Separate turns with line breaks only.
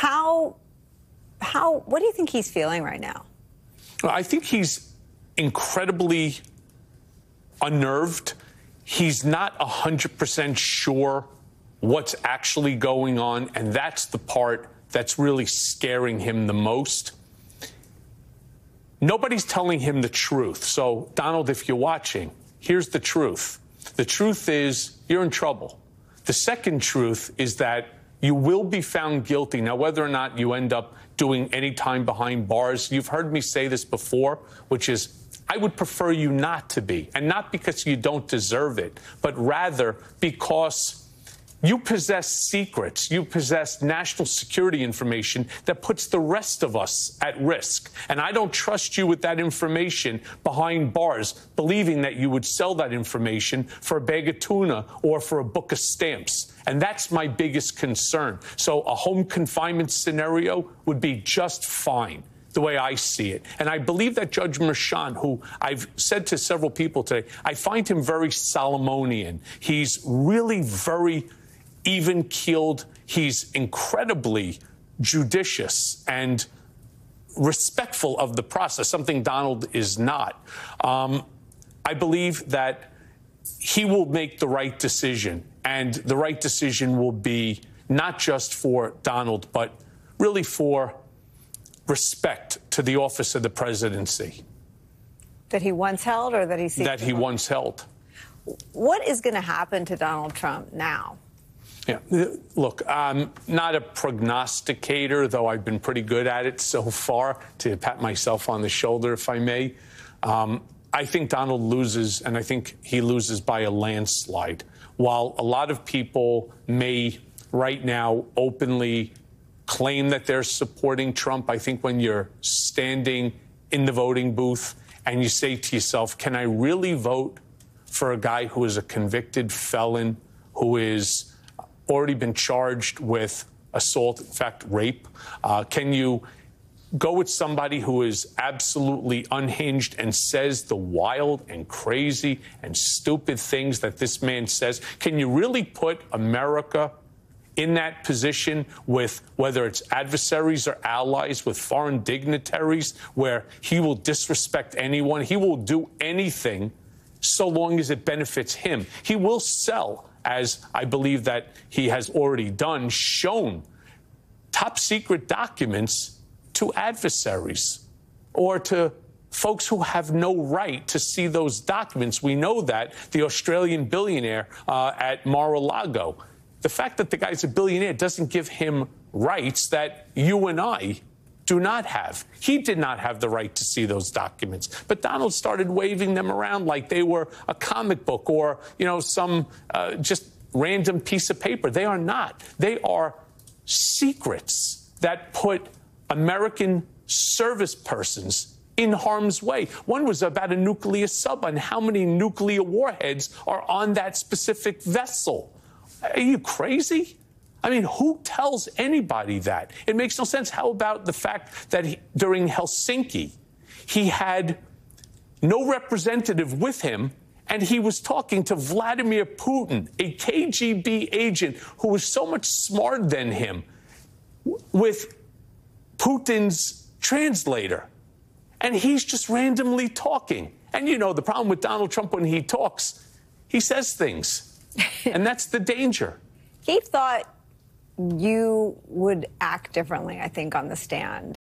How, what do you think he's feeling right now?
I think he's incredibly unnerved. He's not 100% sure what's actually going on, and that's the part that's really scaring him the most. Nobody's telling him the truth. So, Donald, if you're watching, here's the truth. The truth is you're in trouble. The second truth is that you will be found guilty. Now, whether or not you end up doing any time behind bars, you've heard me say this before, which is I would prefer you not to be. And not because you don't deserve it, but rather because you possess secrets, you possess national security information that puts the rest of us at risk. And I don't trust you with that information behind bars, believing that you would sell that information for a bag of tuna or for a book of stamps. And that's my biggest concern. So a home confinement scenario would be just fine, the way I see it. And I believe that Judge Merchan, who I've said to several people today, I find him very Solomonian. He's really very even-keeled. He's incredibly judicious and respectful of the process, something Donald is not. I believe that he will make the right decision, and the right decision will be not just for Donald, but really for respect to the office of the presidency.
That he once held, or that he seeks
that he once held.
What is going to happen to Donald Trump now?
Yeah, look, I'm not a prognosticator, though I've been pretty good at it so far, to pat myself on the shoulder, if I may. I think Donald loses, and I think he loses by a landslide. While a lot of people may right now openly claim that they're supporting Trump, I think when you're standing in the voting booth and you say to yourself, can I really vote for a guy who is a convicted felon, who is already been charged with assault, in fact, rape? Can you go with somebody who is absolutely unhinged and says the wild and crazy and stupid things that this man says? Can you really put America in that position with whether it's adversaries or allies, with foreign dignitaries, where he will disrespect anyone? He will do anything so long as it benefits him. He will sell, as I believe that he has already done, shown top secret documents to adversaries or to folks who have no right to see those documents. We know that the Australian billionaire at Mar-a-Lago, the fact that the guy's a billionaire doesn't give him rights that you and I do not have. He did not have the right to see those documents. But Donald started waving them around like they were a comic book or, you know, some just random piece of paper. They are not. They are secrets that put American service persons in harm's way. One was about a nuclear sub and how many nuclear warheads are on that specific vessel. Are you crazy? I mean, who tells anybody that? It makes no sense. How about the fact that during Helsinki, he had no representative with him, and he was talking to Vladimir Putin, a KGB agent who was so much smarter than him, with Putin's translator. And he's just randomly talking. And, you know, the problem with Donald Trump when he talks, he says things. And that's the danger.
He thought you would act differently, I think, on the stand.